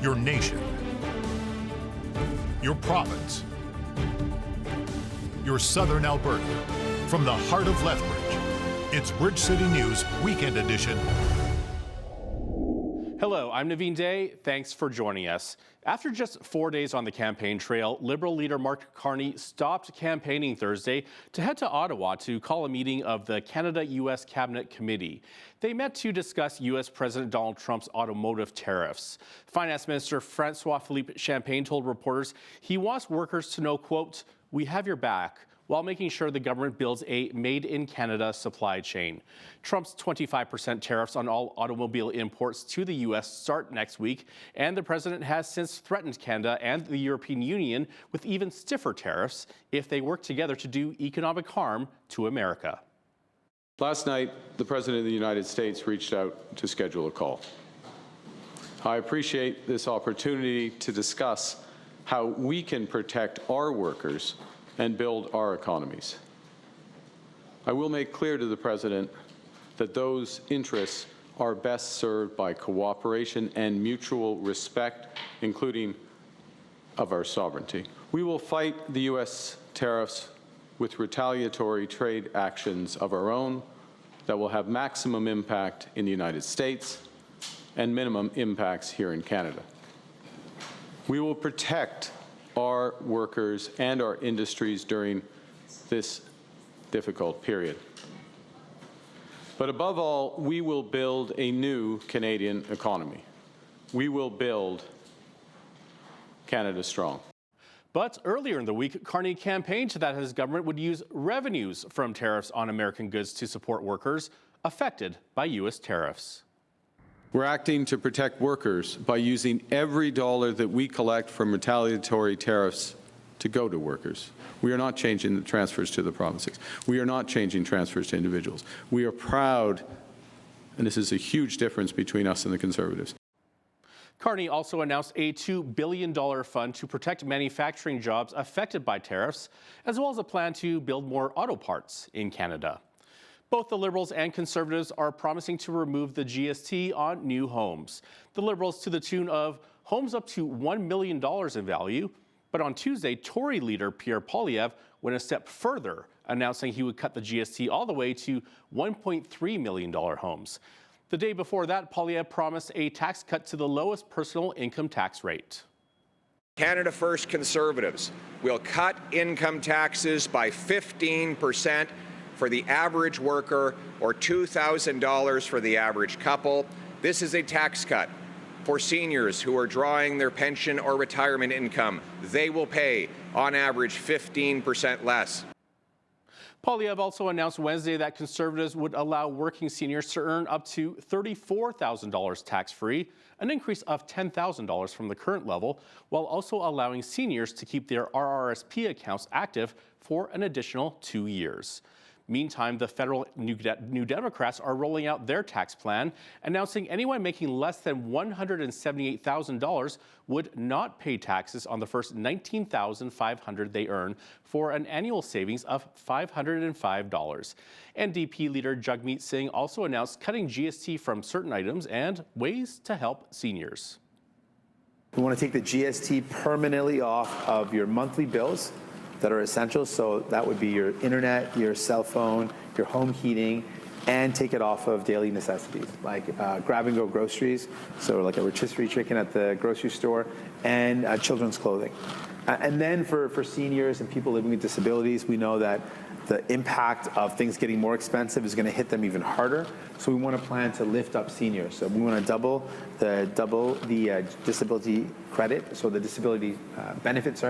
your nation, your province, your southern Alberta. From the heart of Lethbridge, it's Bridge City News Weekend Edition. Hello, I'm Naveen Day. Thanks for joining us. After just 4 days on the campaign trail, Liberal leader Mark Carney stopped campaigning Thursday to head to Ottawa to call a meeting of the Canada-U.S. Cabinet Committee. They met to discuss U.S. President Donald Trump's automotive tariffs. Finance Minister François-Philippe Champagne told reporters he wants workers to know, quote, "We have your back," while making sure the government builds a made-in-Canada supply chain. Trump's 25% tariffs on all automobile imports to the U.S. start next week, and the president has since threatened Canada and the European Union with even stiffer tariffs if they work together to do economic harm to America. Last night, the President of the United States reached out to schedule a call. I appreciate this opportunity to discuss how we can protect our workers and build our economies. I will make clear to the President that those interests are best served by cooperation and mutual respect, including of our sovereignty. We will fight the U.S. tariffs with retaliatory trade actions of our own that will have maximum impact in the United States and minimum impacts here in Canada. We will protect our workers and our industries during this difficult period. But above all, we will build a new Canadian economy. We will build Canada strong. But earlier in the week, Carney campaigned that his government would use revenues from tariffs on American goods to support workers affected by U.S. tariffs. We're acting to protect workers by using every dollar that we collect from retaliatory tariffs to go to workers. We are not changing the transfers to the provinces. We are not changing transfers to individuals. We are proud, and this is a huge difference between us and the Conservatives. Carney also announced a $2 billion fund to protect manufacturing jobs affected by tariffs, as well as a plan to build more auto parts in Canada. Both the Liberals and Conservatives are promising to remove the GST on new homes. The Liberals to the tune of homes up to $1 million in value. But on Tuesday, Tory leader Pierre Poilievre went a step further, announcing he would cut the GST all the way to $1.3 million homes. The day before that, Poilievre promised a tax cut to the lowest personal income tax rate. Canada First Conservatives will cut income taxes by 15% for the average worker or $2,000 for the average couple. This is a tax cut for seniors who are drawing their pension or retirement income. They will pay, on average, 15% less. Poilievre also announced Wednesday that Conservatives would allow working seniors to earn up to $34,000 tax-free, an increase of $10,000 from the current level, while also allowing seniors to keep their RRSP accounts active for an additional 2 years. Meantime, the federal New Democrats are rolling out their tax plan, announcing anyone making less than $178,000 would not pay taxes on the first $19,500 they earn, for an annual savings of $505. NDP leader Jagmeet Singh also announced cutting GST from certain items and ways to help seniors. We want to take the GST permanently off of your monthly bills that are essential, so that would be your internet, your cell phone, your home heating, and take it off of daily necessities like grab-and-go groceries, so like a rotisserie chicken at the grocery store, and children's clothing. And then for seniors and people living with disabilities, we know that the impact of things getting more expensive is going to hit them even harder. So we want to plan to lift up seniors. So we want to double the disability credit, so the disability benefit,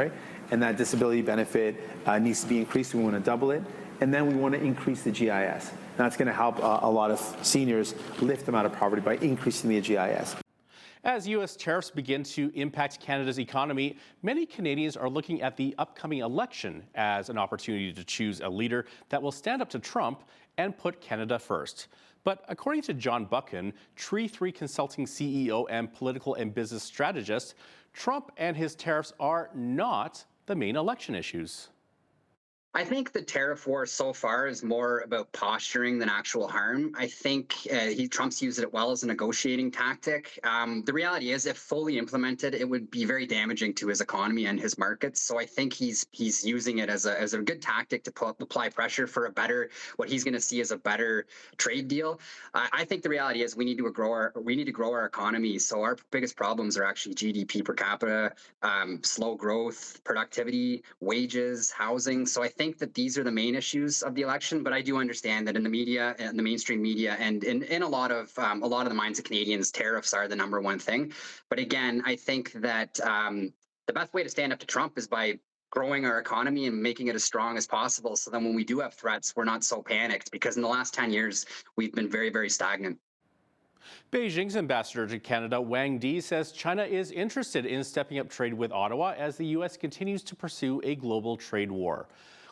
and that disability benefit needs to be increased. We want to double it. And then we want to increase the GIS. That's going to help a lot of seniors lift them out of poverty by increasing the GIS. As U.S. tariffs begin to impact Canada's economy, many Canadians are looking at the upcoming election as an opportunity to choose a leader that will stand up to Trump and put Canada first. But according to John Buchan, Tree 3 Consulting CEO and political and business strategist, Trump and his tariffs are not the main election issues. I think the tariff war so far is more about posturing than actual harm. I think Trump's used it well as a negotiating tactic. The reality is, if fully implemented, it would be very damaging to his economy and his markets. So I think he's using it as a good tactic to apply pressure for a better, what he's going to see as a better trade deal. I think the reality is we need to grow our economy. So our biggest problems are actually GDP per capita, slow growth, productivity, wages, housing. So I think that these are the main issues of the election, but I do understand that in the media and the mainstream media and in a lot of the minds of Canadians, tariffs are the number one thing. But again, I think that the best way to stand up to Trump is by growing our economy and making it as strong as possible. So then when we do have threats, we're not so panicked, because in the last 10 years, we've been very, very stagnant. Beijing's ambassador to Canada, Wang Di, says China is interested in stepping up trade with Ottawa as the U.S. continues to pursue a global trade war.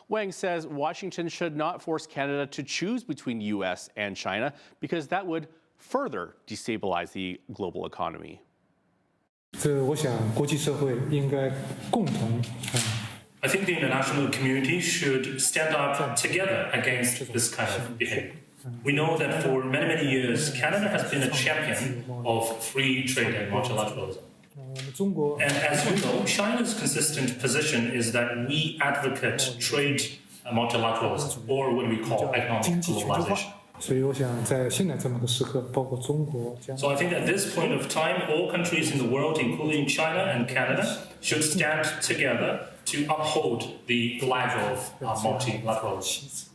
Wang says Washington should not force Canada to choose between U.S. and China, because that would further destabilize the global economy. 这我想国际社会应该共同 I think the international community should stand up together against this kind of behavior. We know that for many, many years, Canada has been a champion of free trade and multilateralism. And as you know, China's consistent position is that we advocate trade multilateralism, or what we call economic globalization. So I think at this point of time, all countries in the world, including China and Canada, should stand together to uphold the flag of multilateralism.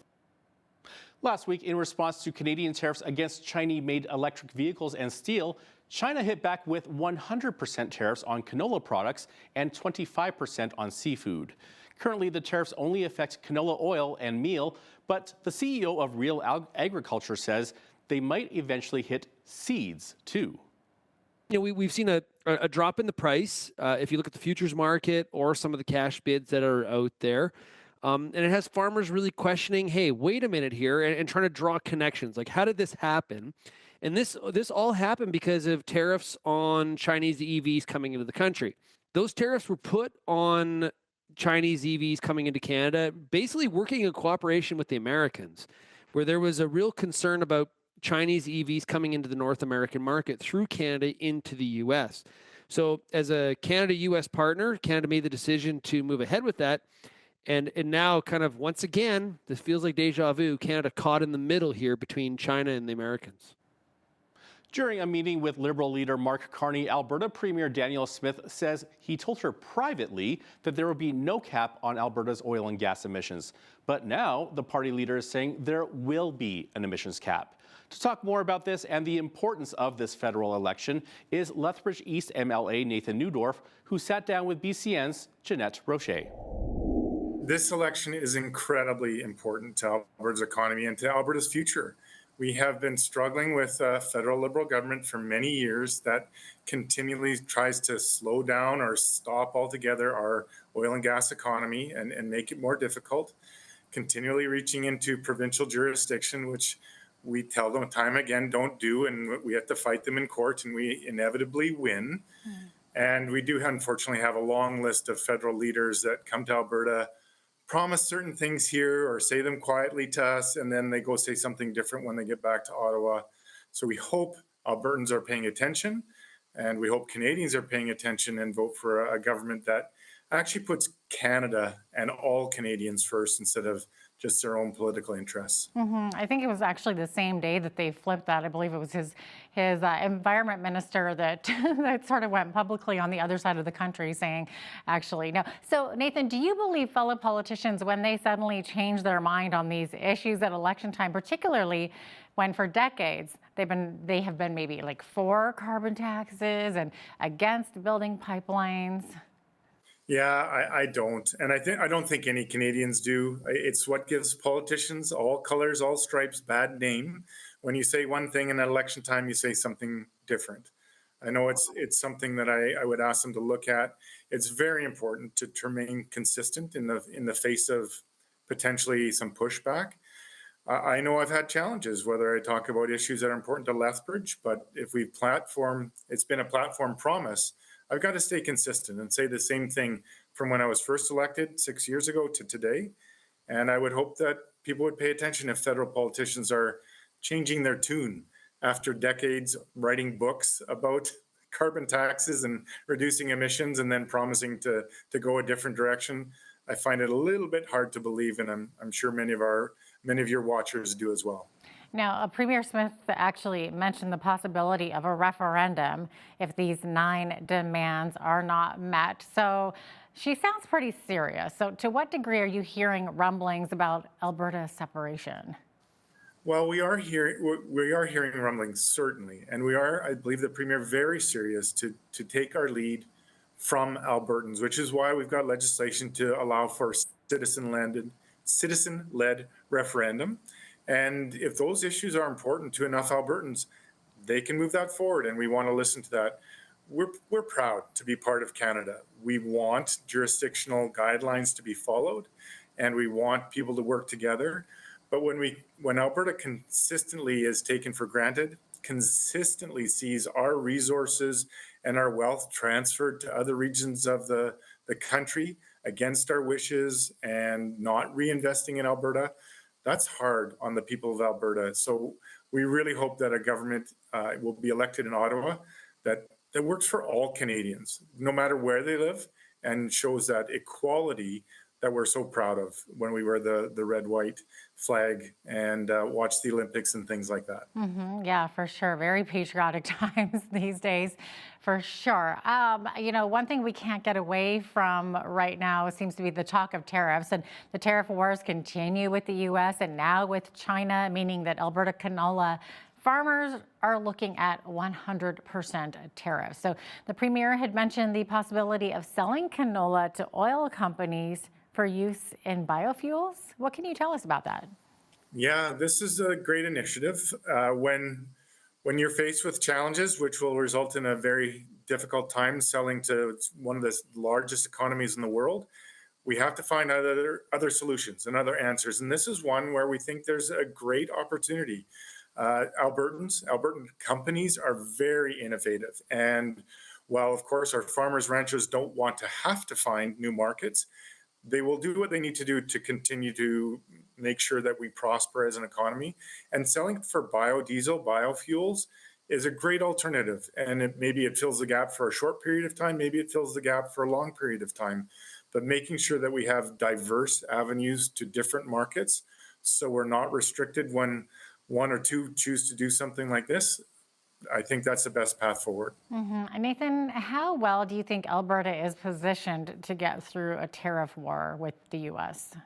Last week, in response to Canadian tariffs against Chinese-made electric vehicles and steel, China hit back with 100% tariffs on canola products and 25% on seafood. Currently, the tariffs only affect canola oil and meal, but the CEO of Real Agriculture says they might eventually hit seeds too. You know, we've seen a drop in the price if you look at the futures market or some of the cash bids that are out there. And it has farmers really questioning, hey, wait a minute here, and trying to draw connections. Like, how did this happen? And this all happened because of tariffs on Chinese EVs coming into the country. Those tariffs were put on Chinese EVs coming into Canada, basically working in cooperation with the Americans, where there was a real concern about Chinese EVs coming into the North American market through Canada into the U.S. So as a Canada-U.S. partner, Canada made the decision to move ahead with that. And now, kind of once again, this feels like deja vu, Canada caught in the middle here between China and the Americans. During a meeting with Liberal leader Mark Carney, Alberta Premier Danielle Smith says he told her privately that there would be no cap on Alberta's oil and gas emissions. But now the party leader is saying there will be an emissions cap. To talk more about this and the importance of this federal election is Lethbridge East MLA Nathan Newdorf, who sat down with BCN's Jeanette Rocher. This election is incredibly important to Alberta's economy and to Alberta's future. We have been struggling with a federal Liberal government for many years that continually tries to slow down or stop altogether our oil and gas economy and make it more difficult, continually reaching into provincial jurisdiction, which we tell them time again don't do, and we have to fight them in court, and we inevitably win. And we do unfortunately have a long list of federal leaders that come to Alberta, promise certain things here or say them quietly to us, and then they go say something different when they get back to Ottawa. So we hope Albertans are paying attention, and we hope Canadians are paying attention and vote for a government that actually puts Canada and all Canadians first instead of just their own political interests. I think it was actually the same day that they flipped that. I believe it was his environment minister that that sort of went publicly on the other side of the country saying, actually, no. So Nathan, do you believe fellow politicians, when they suddenly change their mind on these issues at election time, particularly when for decades they have been maybe like for carbon taxes and against building pipelines? Yeah, I don't. And I don't think any Canadians do. It's what gives politicians, all colors, all stripes, bad name. When you say one thing in election time, you say something different. I know it's something that I would ask them to look at. It's very important to remain consistent in the face of potentially some pushback. I know I've had challenges, whether I talk about issues that are important to Lethbridge, but if it's been a platform promise, I've got to stay consistent and say the same thing from when I was first elected 6 years ago to today. And I would hope that people would pay attention if federal politicians are changing their tune after decades writing books about carbon taxes and reducing emissions and then promising to go a different direction. I find it a little bit hard to believe, and I'm sure many of your watchers do as well. Now, Premier Smith actually mentioned the possibility of a referendum if these 9 demands are not met. So she sounds pretty serious. So to what degree are you hearing rumblings about Alberta separation? Well, we are hearing rumblings, certainly. And we are, I believe, the Premier very serious to take our lead from Albertans, which is why we've got legislation to allow for citizen-led referendum. And if those issues are important to enough Albertans, they can move that forward, and we want to listen to that. We're proud to be part of Canada. We want jurisdictional guidelines to be followed, and we want people to work together. But when Alberta consistently is taken for granted, consistently sees our resources and our wealth transferred to other regions of the country against our wishes and not reinvesting in Alberta, that's hard on the people of Alberta. So we really hope that a government will be elected in Ottawa that works for all Canadians, no matter where they live, and shows that equality that we're so proud of when we wear the red-white flag and watch the Olympics and things like that. Mm-hmm. Yeah, for sure. Very patriotic times these days, for sure. One thing we can't get away from right now seems to be the talk of tariffs, and the tariff wars continue with the U.S. and now with China, meaning that Alberta canola farmers are looking at 100% tariffs. So the Premier had mentioned the possibility of selling canola to oil companies for use in biofuels. What can you tell us about that? Yeah, this is a great initiative. When you're faced with challenges, which will result in a very difficult time selling to one of the largest economies in the world, we have to find other solutions and other answers. And this is one where we think there's a great opportunity. Albertan companies are very innovative. And while, of course, our farmers, ranchers don't want to have to find new markets, they will do what they need to do to continue to make sure that we prosper as an economy. And selling for biodiesel, biofuels, is a great alternative. And maybe it fills the gap for a short period of time, maybe it fills the gap for a long period of time. But making sure that we have diverse avenues to different markets, so we're not restricted when one or two choose to do something like this, I think that's the best path forward. Mm-hmm. Nathan, how well do you think Alberta is positioned to get through a tariff war with the U.S.?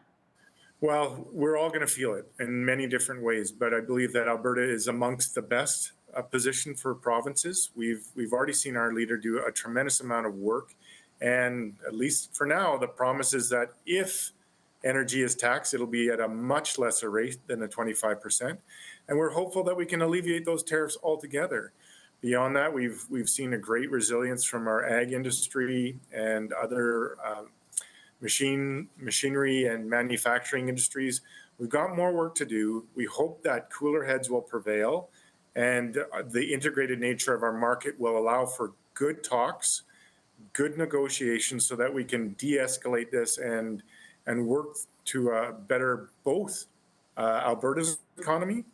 Well, we're all going to feel it in many different ways, but I believe that Alberta is amongst the best positioned for provinces. We've already seen our leader do a tremendous amount of work, and at least for now, the promise is that if energy is taxed, it'll be at a much lesser rate than the 25%. And we're hopeful that we can alleviate those tariffs altogether. Beyond that, we've seen a great resilience from our ag industry and other machinery and manufacturing industries. We've got more work to do. We hope that cooler heads will prevail, and the integrated nature of our market will allow for good talks, good negotiations, so that we can de-escalate this and work to better both Alberta's economy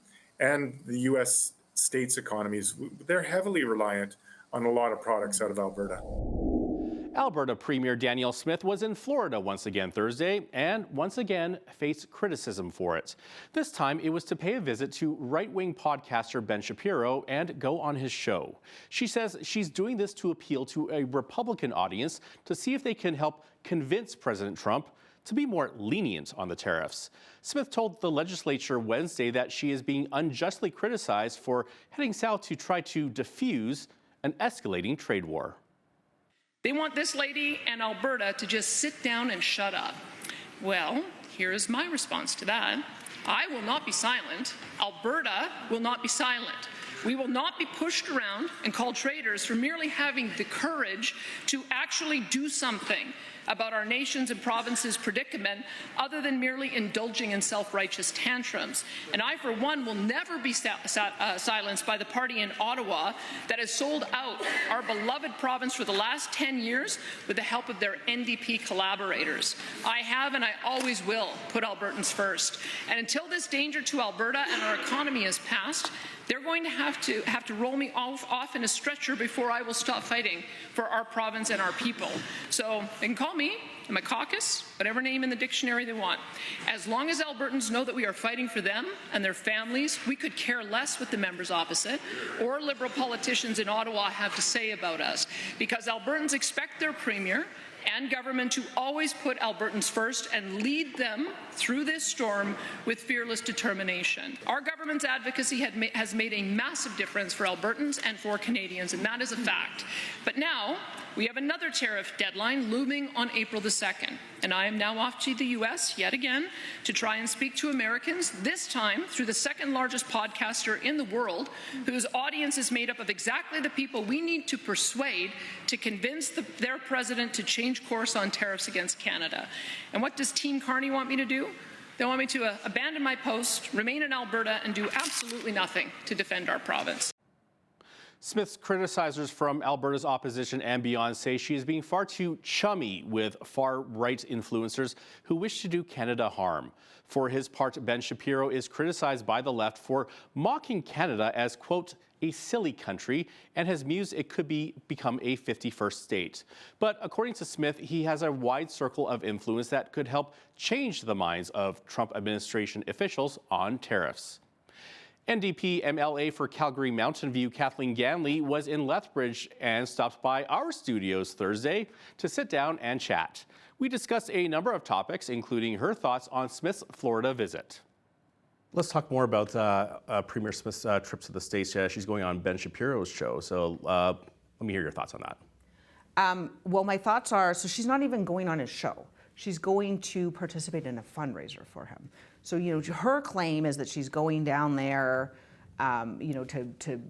and the U.S. states' economies. They're heavily reliant on a lot of products out of Alberta. Alberta Premier Danielle Smith was in Florida once again Thursday and once again faced criticism for it. This time it was to pay a visit to right-wing podcaster Ben Shapiro and go on his show. She says she's doing this to appeal to a Republican audience to see if they can help convince President Trump to be more lenient on the tariffs. Smith told the legislature Wednesday that she is being unjustly criticized for heading south to try to defuse an escalating trade war. They want this lady and Alberta to just sit down and shut up. Well, here is my response to that. I will not be silent. Alberta will not be silent. We will not be pushed around and called traitors for merely having the courage to actually do something about our nation's and province's predicament other than merely indulging in self-righteous tantrums. And I, for one, will never be silenced by the party in Ottawa that has sold out our beloved province for the last 10 years with the help of their NDP collaborators. I have and I always will put Albertans first. And until this danger to Alberta and our economy is passed, they're going to have to roll me off in a stretcher before I will stop fighting for our province and our people. So they can call me and my caucus, whatever name in the dictionary they want. As long as Albertans know that we are fighting for them and their families, we could care less what the members opposite or Liberal politicians in Ottawa have to say about us, because Albertans expect their Premier and government to always put Albertans first and lead them through this storm with fearless determination. Our government's advocacy has made a massive difference for Albertans and for Canadians, and that is a fact. But now we have another tariff deadline looming on April the 2nd, and I am now off to the U.S. yet again to try and speak to Americans, this time through the second largest podcaster in the world, whose audience is made up of exactly the people we need to persuade to convince their president to change course on tariffs against Canada. And what does Team Carney want me to do? They want me to abandon my post, remain in Alberta, and do absolutely nothing to defend our province. Smith's criticizers from Alberta's opposition and beyond say she is being far too chummy with far-right influencers who wish to do Canada harm. For his part, Ben Shapiro is criticized by the left for mocking Canada as, quote, a silly country, and has mused it could become a 51st state. But according to Smith, he has a wide circle of influence that could help change the minds of Trump administration officials on tariffs. NDP MLA for Calgary Mountain View, Kathleen Ganley, was in Lethbridge and stopped by our studios Thursday to sit down and chat. We discussed a number of topics, including her thoughts on Smith's Florida visit. Let's talk more about Premier Smith's trip to the States. She's going on Ben Shapiro's show, so let me hear your thoughts on that. Well, my thoughts are, so she's not even going on his show. She's going to participate in a fundraiser for him. So, her claim is that she's going down there, to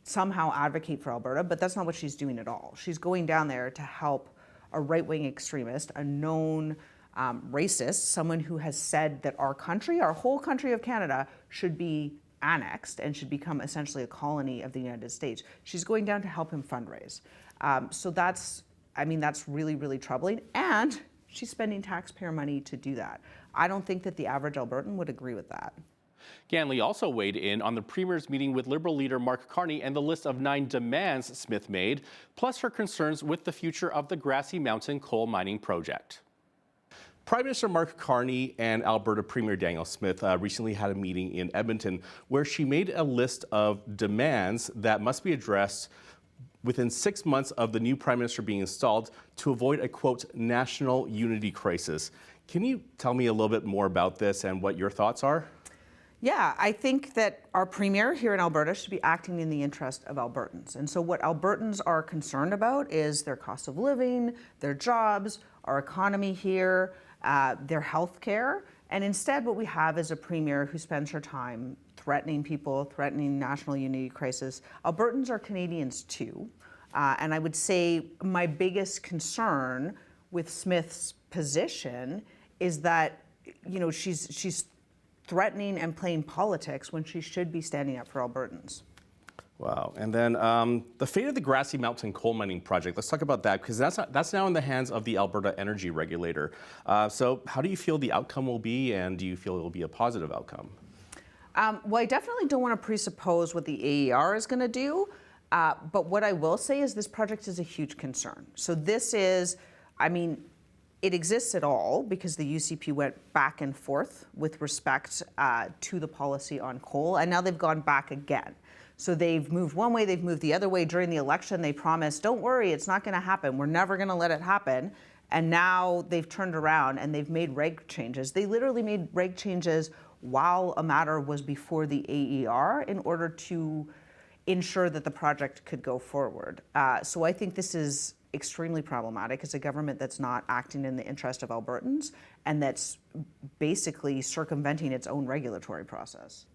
somehow advocate for Alberta, but that's not what she's doing at all. She's going down there to help a right-wing extremist, a known racist, someone who has said that our country, our whole country of Canada, should be annexed and should become essentially a colony of the United States. She's going down to help him fundraise. So that's really, really troubling. And she's spending taxpayer money to do that. I don't think that the average Albertan would agree with that. Ganley also weighed in on the Premier's meeting with Liberal leader Mark Carney and the list of 9 demands Smith made, plus her concerns with the future of the Grassy Mountain coal mining project. Prime Minister Mark Carney and Alberta Premier Danielle Smith recently had a meeting in Edmonton where she made a list of demands that must be addressed within 6 months of the new Prime Minister being installed to avoid a, quote, national unity crisis. Can you tell me a little bit more about this and what your thoughts are? Yeah, I think that our Premier here in Alberta should be acting in the interest of Albertans. And so what Albertans are concerned about is their cost of living, their jobs, our economy here, their health care. And instead what we have is a Premier who spends her time threatening people, threatening national unity crisis. Albertans are Canadians too. And I would say my biggest concern with Smith's position is that, she's threatening and playing politics when she should be standing up for Albertans. Wow. And then the fate of the Grassy Mountain coal mining project, let's talk about that, because that's now in the hands of the Alberta Energy Regulator. So how do you feel the outcome will be, and do you feel it will be a positive outcome? Well, I definitely don't want to presuppose what the AER is going to do, but what I will say is this project is a huge concern. So this is, it exists at all because the UCP went back and forth with respect to the policy on coal, and now they've gone back again. So they've moved one way, they've moved the other way. During the election, they promised, don't worry, it's not going to happen. We're never going to let it happen. And now they've turned around and they've made reg changes. They literally made reg changes while a matter was before the AER in order to ensure that the project could go forward. So I think this is extremely problematic. It's a government that's not acting in the interest of Albertans and that's basically circumventing its own regulatory process.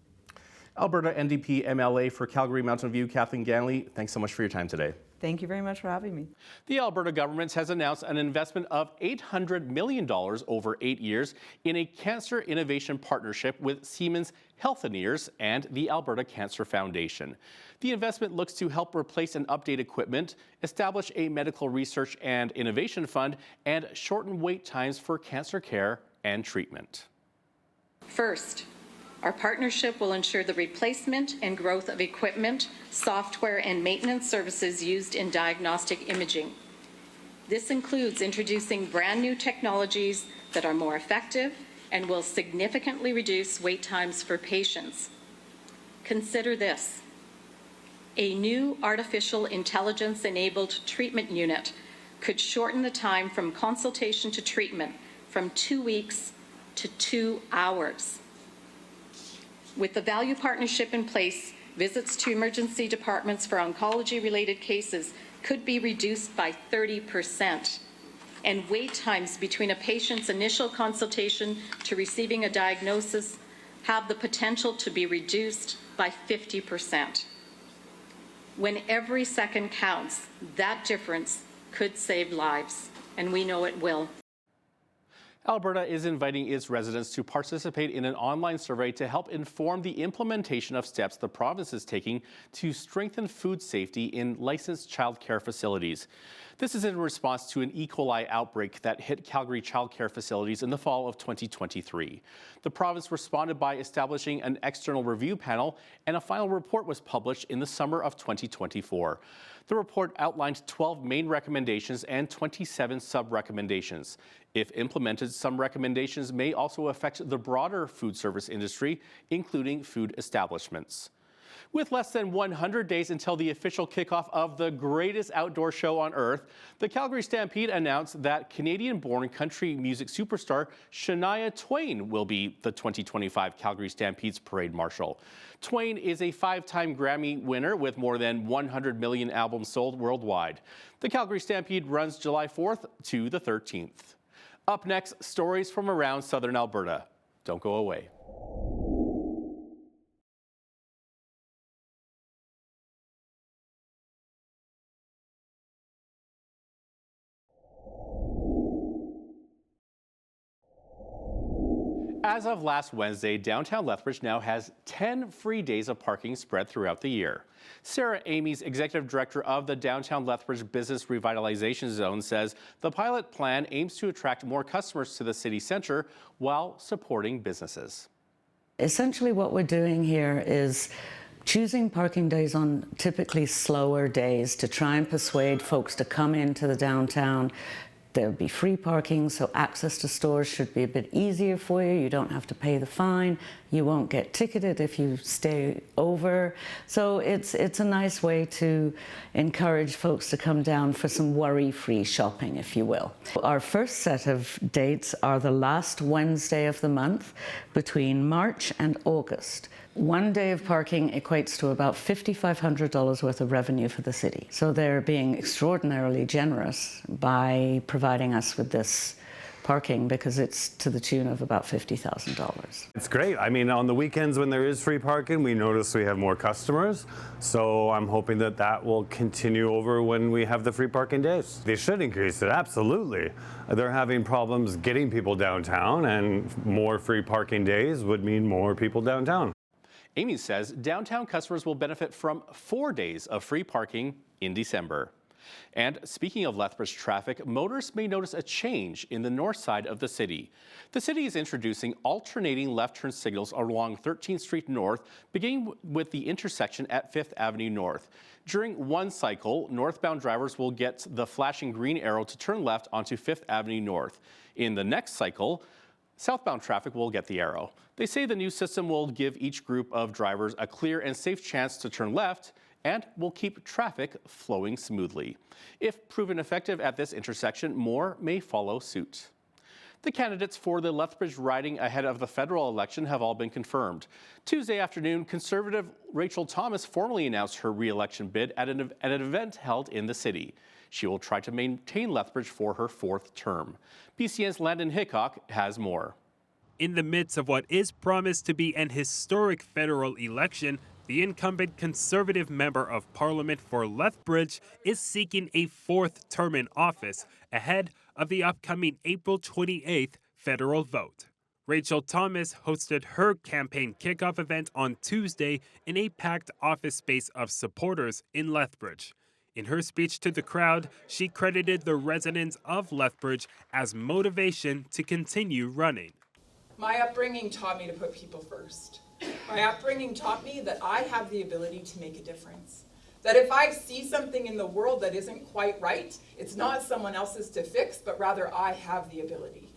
Alberta NDP MLA for Calgary Mountain View, Kathleen Ganley, thanks so much for your time today. Thank you very much for having me. The Alberta government has announced an investment of $800 million over 8 years in a cancer innovation partnership with Siemens Healthineers and the Alberta Cancer Foundation. The investment looks to help replace and update equipment, establish a medical research and innovation fund, and shorten wait times for cancer care and treatment. First, our partnership will ensure the replacement and growth of equipment, software, and maintenance services used in diagnostic imaging. This includes introducing brand new technologies that are more effective and will significantly reduce wait times for patients. Consider this: a new artificial intelligence-enabled treatment unit could shorten the time from consultation to treatment from 2 weeks to 2 hours. With the value partnership in place, visits to emergency departments for oncology-related cases could be reduced by 30%, and wait times between a patient's initial consultation to receiving a diagnosis have the potential to be reduced by 50%. When every second counts, that difference could save lives, and we know it will. Alberta is inviting its residents to participate in an online survey to help inform the implementation of steps the province is taking to strengthen food safety in licensed child care facilities. This is in response to an E. coli outbreak that hit Calgary child care facilities in the fall of 2023. The province responded by establishing an external review panel, and a final report was published in the summer of 2024. The report outlined 12 main recommendations and 27 sub-recommendations. If implemented, some recommendations may also affect the broader food service industry, including food establishments. With less than 100 days until the official kickoff of the greatest outdoor show on earth, the Calgary Stampede announced that Canadian-born country music superstar Shania Twain will be the 2025 Calgary Stampede's parade marshal. Twain is a 5-time Grammy winner with more than 100 million albums sold worldwide. The Calgary Stampede runs July 4th to the 13th. Up next, stories from around southern Alberta. Don't go away. As of last Wednesday, downtown Lethbridge now has 10 free days of parking spread throughout the year. Sarah Amy's executive director of the Downtown Lethbridge Business Revitalization Zone says the pilot plan aims to attract more customers to the city centre while supporting businesses. Essentially what we're doing here is choosing parking days on typically slower days to try and persuade folks to come into the downtown. There'll be free parking, so access to stores should be a bit easier for you. You don't have to pay the fine. You won't get ticketed if you stay over. So it's a nice way to encourage folks to come down for some worry-free shopping, if you will. Our first set of dates are the last Wednesday of the month between March and August. 1 day of parking equates to about $5,500 worth of revenue for the city. So they're being extraordinarily generous by providing us with this parking because it's to the tune of about $50,000. It's great. I mean, on the weekends when there is free parking, we notice we have more customers. So I'm hoping that that will continue over when we have the free parking days. They should increase it, absolutely. They're having problems getting people downtown, and more free parking days would mean more people downtown. Amy says downtown customers will benefit from 4 days of free parking in December. And speaking of Lethbridge traffic, motorists may notice a change in the north side of the city. The city is introducing alternating left turn signals along 13th Street North, beginning with the intersection at 5th Avenue North. During one cycle, northbound drivers will get the flashing green arrow to turn left onto 5th Avenue North. In the next cycle, southbound traffic will get the arrow. They say the new system will give each group of drivers a clear and safe chance to turn left and will keep traffic flowing smoothly. If proven effective at this intersection, more may follow suit. The candidates for the Lethbridge riding ahead of the federal election have all been confirmed. Tuesday afternoon, Conservative Rachel Thomas formally announced her re-election bid at an event held in the city. She will try to maintain Lethbridge for her 4th term. BCN's Landon Hickok has more. In the midst of what is promised to be an historic federal election, the incumbent Conservative Member of Parliament for Lethbridge is seeking a fourth term in office ahead of the upcoming April 28th federal vote. Rachel Thomas hosted her campaign kickoff event on Tuesday in a packed office space of supporters in Lethbridge. In her speech to the crowd, she credited the residents of Lethbridge as motivation to continue running. My upbringing taught me to put people first. My upbringing taught me that I have the ability to make a difference. That if I see something in the world that isn't quite right, it's not someone else's to fix, but rather I have the ability.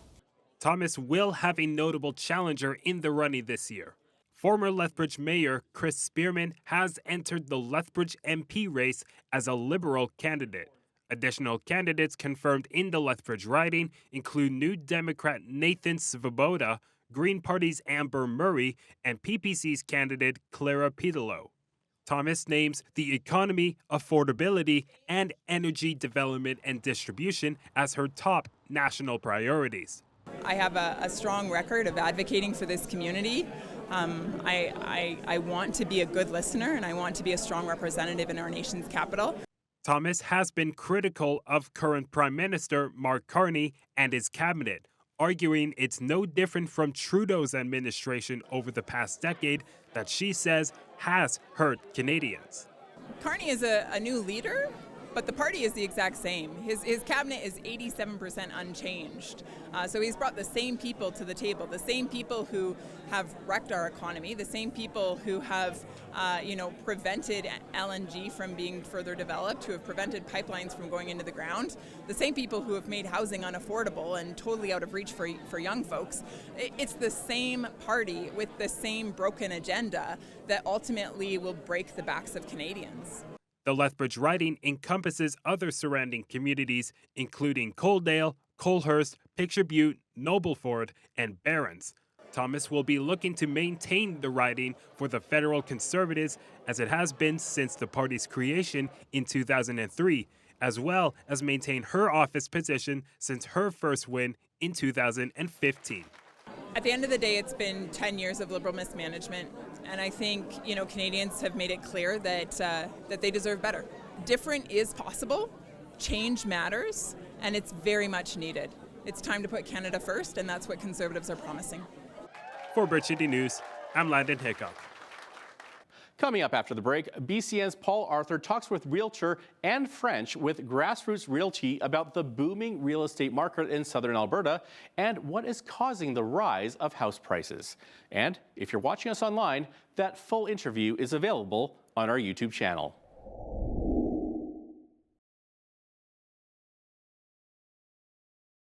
Thomas will have a notable challenger in the running this year. Former Lethbridge Mayor Chris Spearman has entered the Lethbridge MP race as a Liberal candidate. Additional candidates confirmed in the Lethbridge riding include New Democrat Nathan Svoboda, Green Party's Amber Murray, and PPC's candidate Clara Pitalo. Thomas names the economy, affordability, and energy development and distribution as her top national priorities. I have a strong record of advocating for this community. I want to be a good listener, and I want to be a strong representative in our nation's capital. Thomas has been critical of current Prime Minister Mark Carney and his cabinet, arguing it's no different from Trudeau's administration over the past decade that she says has hurt Canadians. Carney is a new leader, but the party is the exact same. His cabinet is 87% unchanged. So he's brought the same people to the table, the same people who have wrecked our economy, the same people who have prevented LNG from being further developed, who have prevented pipelines from going into the ground, the same people who have made housing unaffordable and totally out of reach for young folks. It's the same party with the same broken agenda that ultimately will break the backs of Canadians. The Lethbridge riding encompasses other surrounding communities, including Coaldale, Colehurst, Picture Butte, Nobleford, and Barons. Thomas will be looking to maintain the riding for the federal Conservatives as it has been since the party's creation in 2003, as well as maintain her office position since her first win in 2015. At the end of the day, it's been 10 years of Liberal mismanagement, and I think Canadians have made it clear that they deserve better. Different is possible, change matters, and it's very much needed. It's time to put Canada first, and that's what Conservatives are promising. For Bridge City News, I'm Landon Hickok. Coming up after the break, BCN's Paul Arthur talks with realtor Anne French with Grassroots Realty about the booming real estate market in southern Alberta and what is causing the rise of house prices. And if you're watching us online, that full interview is available on our YouTube channel.